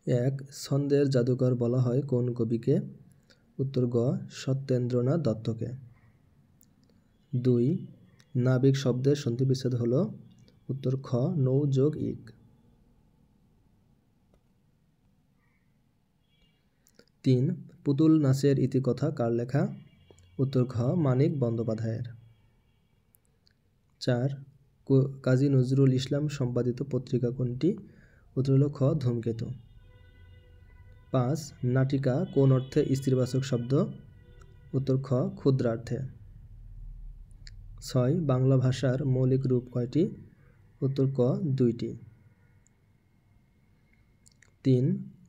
এক, ছন্দের জাদুকর বলা হয় কোন কবিকে? উত্তর গ, সত্যেন্দ্রনাথ দত্তকে। 2, নাবিক শব্দের সন্ধিবিচ্ছেদ হলো? উত্তর খ, নৌ যোগ ইক। 3, পুতুল নাচের ইতিকথা কার লেখা? উত্তর ঘ, মানিক বন্দ্যোপাধ্যায়ের। 4, কাজী নজরুল ইসলাম সম্পাদিত পত্রিকা কোনটি? উত্তর হল খ, ধূমকেতু। 5, নাটিকা কোন অর্থে স্ত্রীবাচক শব্দ? উত্তর খ, ক্ষুদ্রার্থে। 6, বাংলা ভাষার মৌলিক রূপ কয়টি? উত্তর ক, 2টি। 3,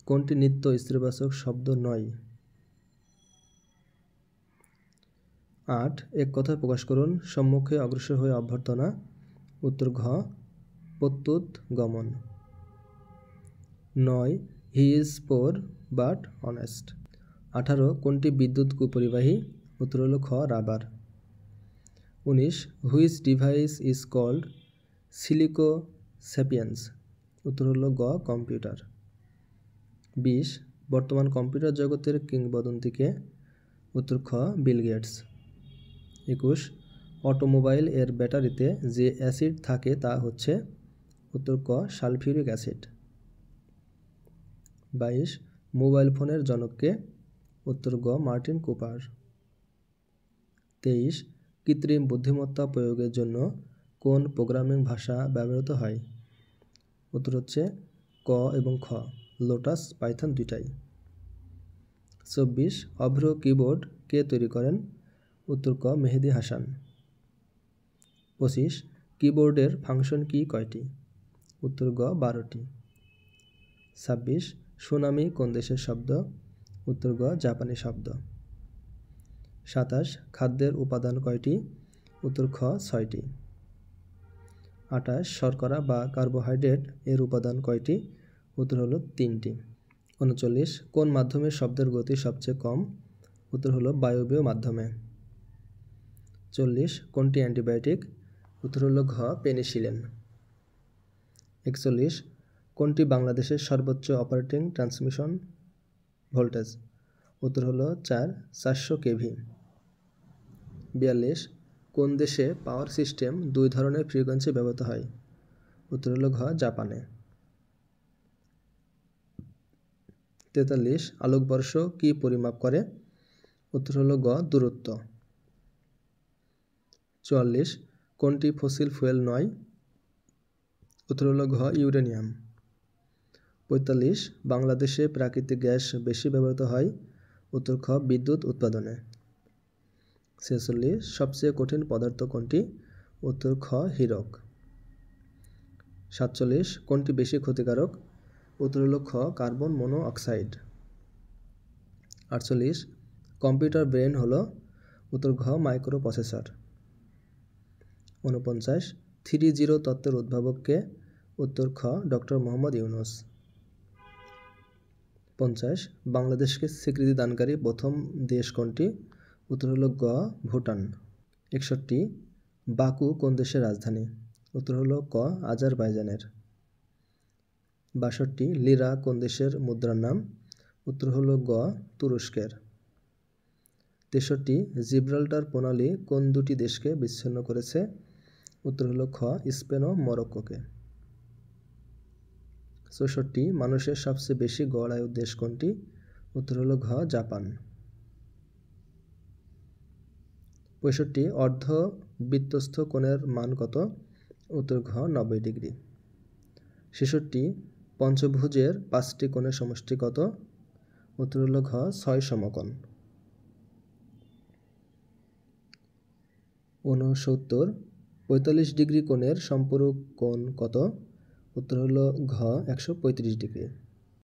কোনটি নিত্য স্ত্রীবাচক শব্দ নয়? 8, এক কথায় প্রকাশ করুন। সম্মুখে অগ্রসর হয়ে অভ্যর্থনা। উত্তর ঘ, প্রত্যুত গমন। 9, he is poor but honest. 18, কোনটি বিদ্যুৎ কুপরিবাহী? উত্তর হল খ, rubber. 19, which device is called silico sapiens? উত্তর হল গ, কম্পিউটার। 20, বর্তমান কম্পিউটার জগতের কিংবদন্তিকে? উত্তর খ, বিল গেটস। 21, অটোমোবাইল এর ব্যাটারিতে যে অ্যাসিড থাকে তা হচ্ছে? উত্তর ক, সালফিউরিক অ্যাসিড। 22, মোবাইল ফোনের জনককে? উত্তর গ, মার্টিন কুপার। 23, কৃত্রিম বুদ্ধিমত্তা প্রয়োগের জন্য কোন প্রোগ্রামিং ভাষা ব্যবহৃত হয়? উত্তর হচ্ছে ক এবং খ, লোটাস, পাইথন দুইটাই। 24, অভ্র কিবোর্ড কে তৈরি করেন? উত্তর ক, মেহেদি হাসান। 25, কিবোর্ডের ফাংশন কি কয়টি? উত্তর গ, 12টি। 26, সুনামি কোন দেশের শব্দ? উত্তর গ, জাপানি শব্দ। 27, খাদ্যের উপাদান কয়টি? উত্তর খ, 6টি। 28, শর্করা বা কার্বোহাইড্রেট এর উপাদান কয়টি? উত্তর হলো 3টি। 39, কোন মাধ্যমে শব্দের গতি সবচেয়ে কম? উত্তর হলো বায়বীয় মাধ্যমে। 40, কোনটি অ্যান্টিবায়োটিক? উত্তর হলো ঘ, পেনিসিলিন। 41, কোনটি বাংলাদেশের সর্বোচ্চ অপারেটিং ট্রান্সমিশন ভোল্টেজ? উত্তর হলো 400 কেভি। 42, কোন দেশে পাওয়ার সিস্টেম 2 ধরনের ফ্রিকোয়েন্সি ব্যবহৃত হয়? উত্তর হলো ঘ, জাপানে। 43, আলোকবর্ষ কি পরিমাপ করে? উত্তর হলো গ, দূরত্ব। 44, কোনটি ফসিল ফুয়েল নয়? উত্তর হলো ঘ, ইউরেনিয়াম। 45, বাংলাদেশে প্রাকৃতিক গ্যাস বেশি ব্যবহৃত হয়? উত্তর খ, বিদ্যুৎ উৎপাদনে। 46, সবচেয়ে কঠিন পদার্থ কোনটি? উত্তর খ, হীরক। 47, কোনটি বেশি ক্ষতিকারক? উত্তর হলো খ, কার্বন মনো অক্সাইড। 48, কম্পিউটার ব্রেন হলো? উত্তর ঘ, মাইক্রো প্রসেসর। 49, 3-0 তত্ত্বের উদ্ভাবক কে? উত্তর খ, ডক্টর মোহাম্মদ ইউনুস। 50, বাংলাদেশকে স্বীকৃতি দানকারী প্রথম দেশ কোনটি? উত্তর হলো গ, ভুটান। 61, বাকু কোন দেশের রাজধানী? উত্তর হলো ক, আজারবাইজানের। 62, লিরা কোন দেশের মুদ্রার নাম? উত্তর হলো গ, তুরস্কের। 63, জিব্রাল্টার প্রণালী কোন দুটি দেশকে বিচ্ছিন্ন করেছে? উত্তর হলো খ, স্পেন ও মরক্কোকে। 64, মানুষের সবচেয়ে বেশি গড় আয়ুর দেশ কোনটি? উত্তর হলো ঘ, জাপান। 65, অর্ধবৃত্তস্থ কোণের মান কত? উত্তর ঘ, 90 ডিগ্রি। 66, পঞ্চভুজের 5টি কোণের সমষ্টি কত? উত্তর হলো ঘ, 6 সমকোণ। 69, 45 ডিগ্রি কোণের সম্পূরক কোণ কত? উত্তর হলো ঘ, 135 ডিগ্রি।